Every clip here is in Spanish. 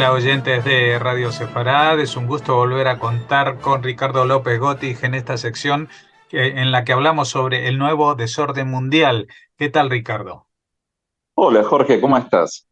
Hola oyentes de Radio Sefarad, es un gusto volver a contar con Ricardo López Gotti en esta sección en la que hablamos sobre el nuevo desorden mundial. ¿Qué tal, Ricardo? Hola Jorge, ¿cómo estás?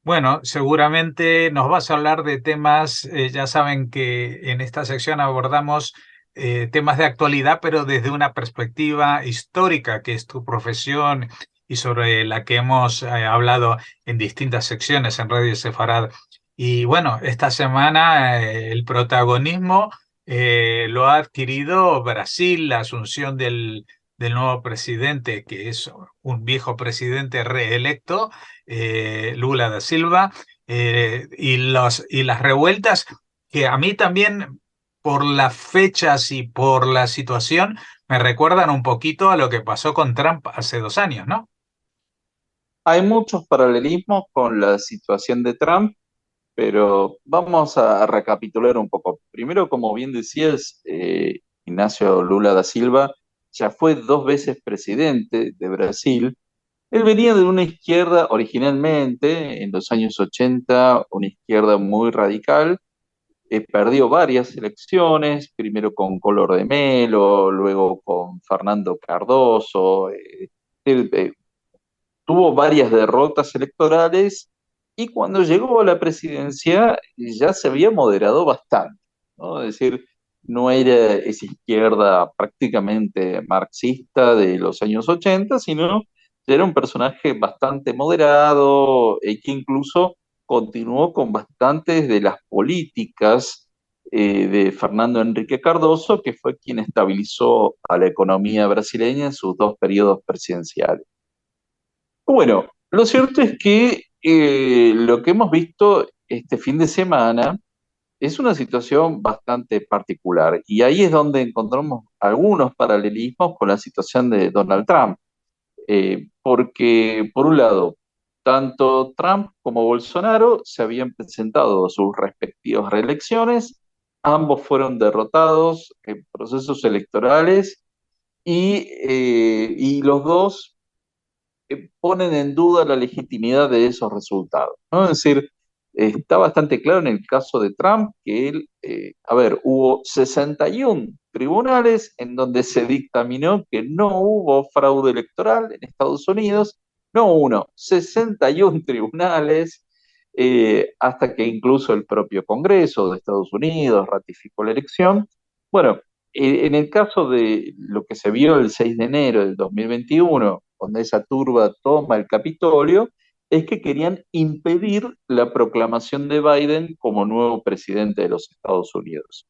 Bueno, seguramente nos vas a hablar de temas, ya saben que en esta sección abordamos temas de actualidad, pero desde una perspectiva histórica, que es tu profesión y sobre la que hemos hablado en distintas secciones en Radio Sefarad. Y bueno, esta semana el protagonismo lo ha adquirido Brasil, la asunción del nuevo presidente, que es un viejo presidente reelecto, Lula da Silva, y las revueltas que a mí también, por las fechas y por la situación, me recuerdan un poquito a lo que pasó con Trump hace 2 años, ¿no? Hay muchos paralelismos con la situación de Trump, pero vamos a recapitular un poco. Primero, como bien decías, Ignacio Lula da Silva ya fue 2 veces presidente de Brasil. Él venía de una izquierda originalmente, en los años 80, una izquierda muy radical. Perdió varias elecciones, primero con Collor de Mello, luego con Fernando Cardoso. Él, tuvo varias derrotas electorales y cuando llegó a la presidencia ya se había moderado bastante, ¿no? Es decir, no era esa izquierda prácticamente marxista de los años 80, sino que era un personaje bastante moderado y que incluso continuó con bastantes de las políticas de Fernando Enrique Cardoso, que fue quien estabilizó a la economía brasileña en sus 2 periodos presidenciales. Bueno, lo cierto es que lo que hemos visto este fin de semana es una situación bastante particular y ahí es donde encontramos algunos paralelismos con la situación de Donald Trump. Porque por un lado, tanto Trump como Bolsonaro se habían presentado a sus respectivas reelecciones, ambos fueron derrotados en procesos electorales y los dos ponen en duda la legitimidad de esos resultados, ¿no? Es decir, está bastante claro en el caso de Trump que él, hubo 61 tribunales en donde se dictaminó que no hubo fraude electoral en Estados Unidos, no uno, 61 tribunales, hasta que incluso el propio Congreso de Estados Unidos ratificó la elección. Bueno, en el caso de lo que se vio el 6 de enero del 2021, cuando esa turba toma el Capitolio, es que querían impedir la proclamación de Biden como nuevo presidente de los Estados Unidos.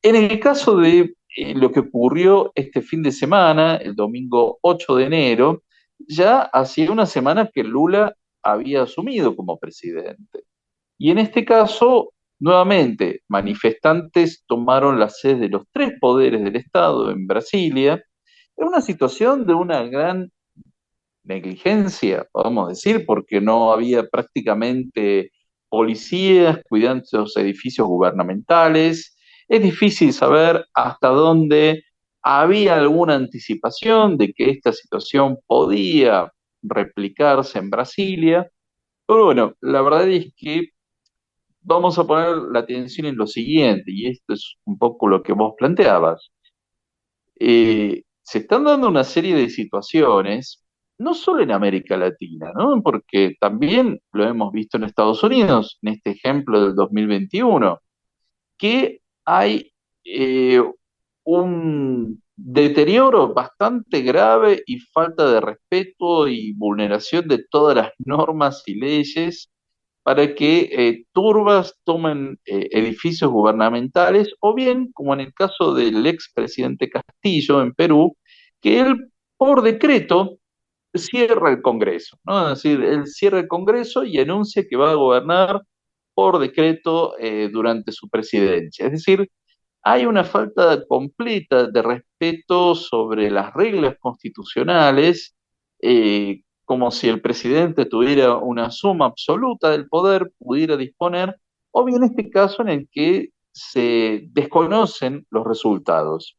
En el caso de lo que ocurrió este fin de semana, el domingo 8 de enero, ya hacía una semana que Lula había asumido como presidente. Y en este caso, nuevamente, manifestantes tomaron la sede de los 3 poderes del Estado en Brasilia, en una situación de una gran negligencia, podemos decir, porque no había prácticamente policías cuidando los edificios gubernamentales. Es difícil saber hasta dónde había alguna anticipación de que esta situación podía replicarse en Brasilia. Pero bueno, la verdad es que vamos a poner la atención en lo siguiente, y esto es un poco lo que vos planteabas. Se están dando una serie de situaciones, no solo en América Latina, ¿no? Porque también lo hemos visto en Estados Unidos, en este ejemplo del 2021, que hay un deterioro bastante grave y falta de respeto y vulneración de todas las normas y leyes para que turbas tomen edificios gubernamentales, o bien, como en el caso del expresidente Castillo en Perú, que él por decreto cierra el Congreso, ¿no? Es decir, él cierra el Congreso y anuncia que va a gobernar por decreto durante su presidencia. Es decir, hay una falta completa de respeto sobre las reglas constitucionales, como si el presidente tuviera una suma absoluta del poder, pudiera disponer, o bien este caso en el que se desconocen los resultados.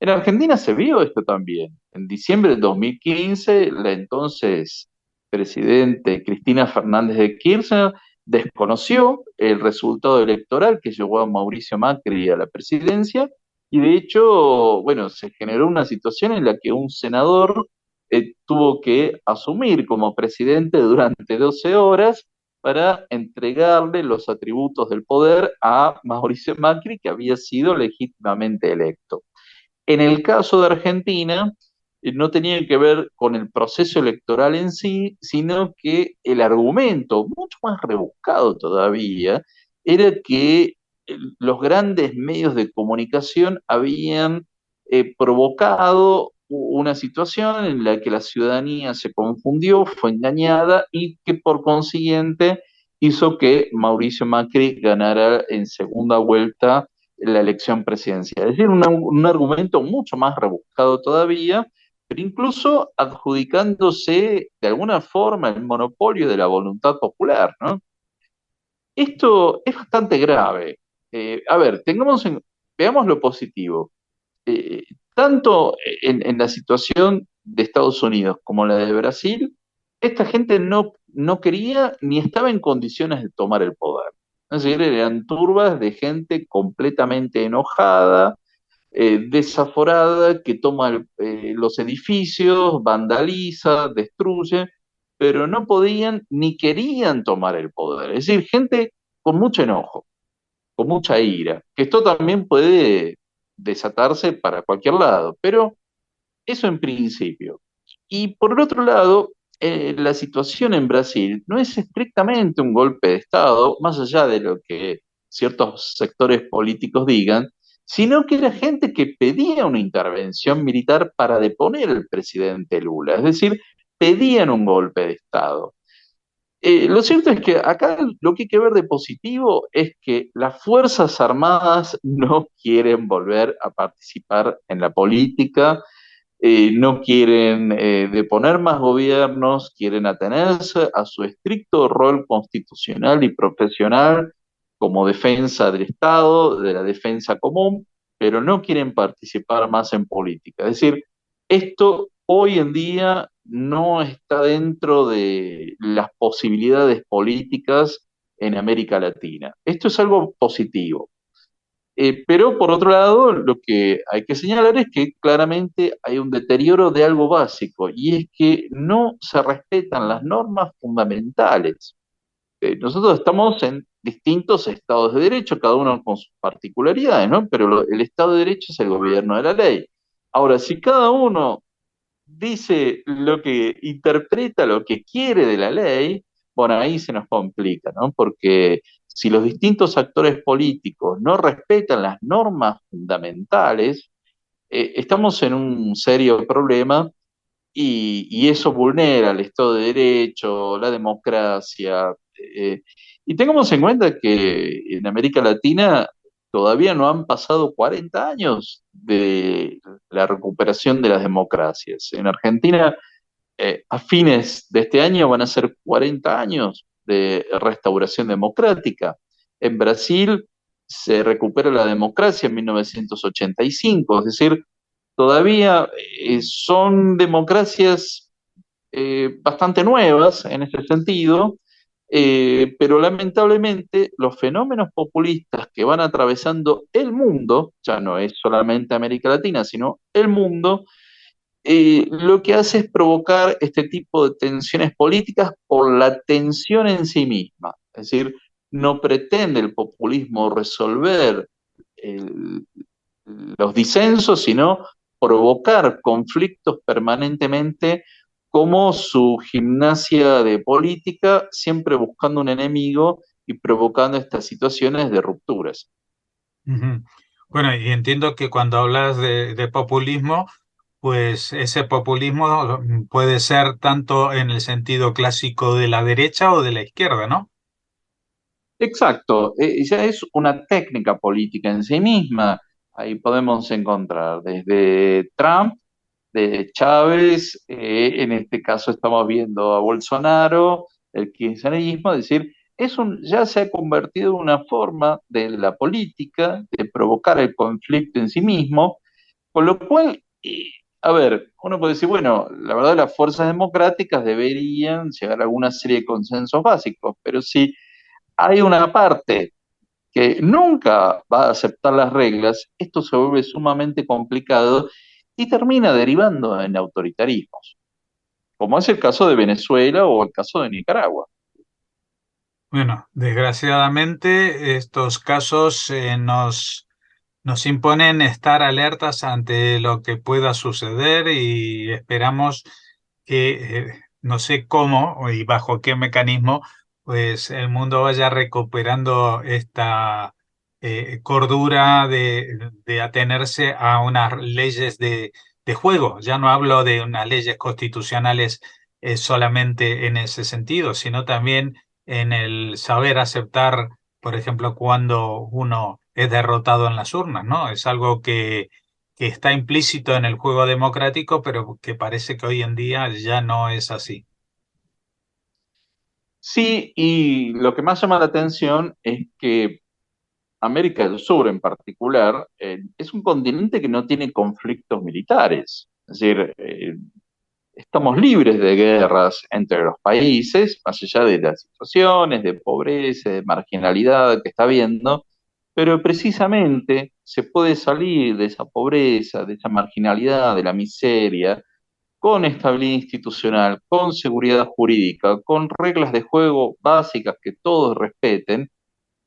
En Argentina se vio esto también. En diciembre del 2015, la entonces presidente Cristina Fernández de Kirchner desconoció el resultado electoral que llevó a Mauricio Macri a la presidencia y de hecho, bueno, se generó una situación en la que un senador tuvo que asumir como presidente durante 12 horas para entregarle los atributos del poder a Mauricio Macri, que había sido legítimamente electo. En el caso de Argentina, no tenía que ver con el proceso electoral en sí, sino que el argumento, mucho más rebuscado todavía, era que los grandes medios de comunicación habían provocado una situación en la que la ciudadanía se confundió, fue engañada y que por consiguiente hizo que Mauricio Macri ganara en segunda vuelta la elección presidencial. Es decir, un argumento mucho más rebuscado todavía, pero incluso adjudicándose de alguna forma el monopolio de la voluntad popular, ¿no? Esto es bastante grave. A ver, veamos lo positivo. Eh, Tanto en la situación de Estados Unidos como la de Brasil, esta gente no quería ni estaba en condiciones de tomar el poder. Es decir, eran turbas de gente completamente enojada, desaforada, que toma los edificios, vandaliza, destruye, pero no podían ni querían tomar el poder. Es decir, gente con mucho enojo, con mucha ira, que esto también puede desatarse para cualquier lado, pero eso en principio. Y por el otro lado, la situación en Brasil no es estrictamente un golpe de Estado, más allá de lo que ciertos sectores políticos digan, sino que era gente que pedía una intervención militar para deponer al presidente Lula, es decir, pedían un golpe de Estado. Lo cierto es que acá lo que hay que ver de positivo es que las Fuerzas Armadas no quieren volver a participar en la política, no quieren deponer más gobiernos, quieren atenerse a su estricto rol constitucional y profesional como defensa del Estado, de la defensa común, pero no quieren participar más en política. Es decir, esto hoy en día no está dentro de las posibilidades políticas en América Latina. Esto es algo positivo. Pero por otro lado, lo que hay que señalar es que claramente hay un deterioro de algo básico y es que no se respetan las normas fundamentales. Nosotros estamos en distintos estados de derecho, cada uno con sus particularidades, ¿no? Pero el Estado de Derecho es el gobierno de la ley. Ahora, si cada uno dice lo que interpreta, lo que quiere de la ley, bueno, ahí se nos complica, ¿no? Porque si los distintos actores políticos no respetan las normas fundamentales, estamos en un serio problema y eso vulnera el Estado de Derecho, la democracia. Y tengamos en cuenta que en América Latina todavía no han pasado 40 años de la recuperación de las democracias. En Argentina, a fines de este año van a ser 40 años de restauración democrática. En Brasil se recupera la democracia en 1985, es decir, todavía son democracias bastante nuevas en ese sentido, pero lamentablemente los fenómenos populistas que van atravesando el mundo, ya no es solamente América Latina, sino el mundo, lo que hace es provocar este tipo de tensiones políticas por la tensión en sí misma. Es decir, no pretende el populismo resolver el- los disensos, sino provocar conflictos permanentemente como su gimnasia de política, siempre buscando un enemigo y provocando estas situaciones de rupturas. Ujú. Bueno, y entiendo que cuando hablas de populismo, pues ese populismo puede ser tanto en el sentido clásico de la derecha o de la izquierda, ¿no? Exacto, ya es una técnica política en sí misma. Ahí podemos encontrar desde Trump, de Chávez, en este caso estamos viendo a Bolsonaro, el kirchnerismo, es decir, ya se ha convertido en una forma de la política de provocar el conflicto en sí mismo, con lo cual, a ver, uno puede decir, bueno, la verdad las fuerzas democráticas deberían llegar a alguna serie de consensos básicos, pero sí. hay una parte que nunca va a aceptar las reglas, esto se vuelve sumamente complicado y termina derivando en autoritarismos, como es el caso de Venezuela o el caso de Nicaragua. Bueno, desgraciadamente estos casos nos imponen estar alertas ante lo que pueda suceder y esperamos que, no sé cómo y bajo qué mecanismo, pues el mundo vaya recuperando esta cordura de atenerse a unas leyes de juego. Ya no hablo de unas leyes constitucionales solamente en ese sentido, sino también en el saber aceptar, por ejemplo, cuando uno es derrotado en las urnas, ¿no? Es algo que está implícito en el juego democrático, pero que parece que hoy en día ya no es así. Sí, y lo que más llama la atención es que América del Sur en particular es un continente que no tiene conflictos militares. Es decir, estamos libres de guerras entre los países, más allá de las situaciones de pobreza, de marginalidad que está habiendo, pero precisamente se puede salir de esa pobreza, de esa marginalidad, de la miseria, con estabilidad institucional, con seguridad jurídica, con reglas de juego básicas que todos respeten.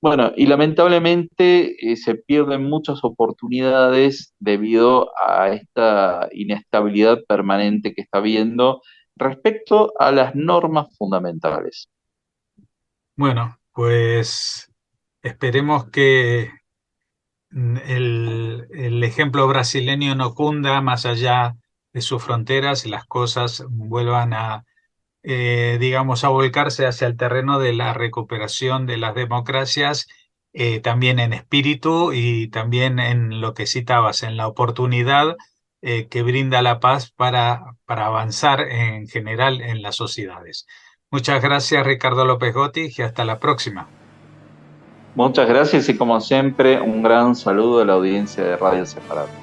Bueno, y lamentablemente se pierden muchas oportunidades debido a esta inestabilidad permanente que está habiendo respecto a las normas fundamentales. Bueno, pues esperemos que el ejemplo brasileño no cunda más allá de sus fronteras y las cosas vuelvan a digamos, a volcarse hacia el terreno de la recuperación de las democracias, también en espíritu y también en lo que citabas, en la oportunidad que brinda la paz para avanzar en general en las sociedades. Muchas gracias, Ricardo López Gotti, y hasta la próxima. Muchas gracias y como siempre, un gran saludo a la audiencia de Radio Separado.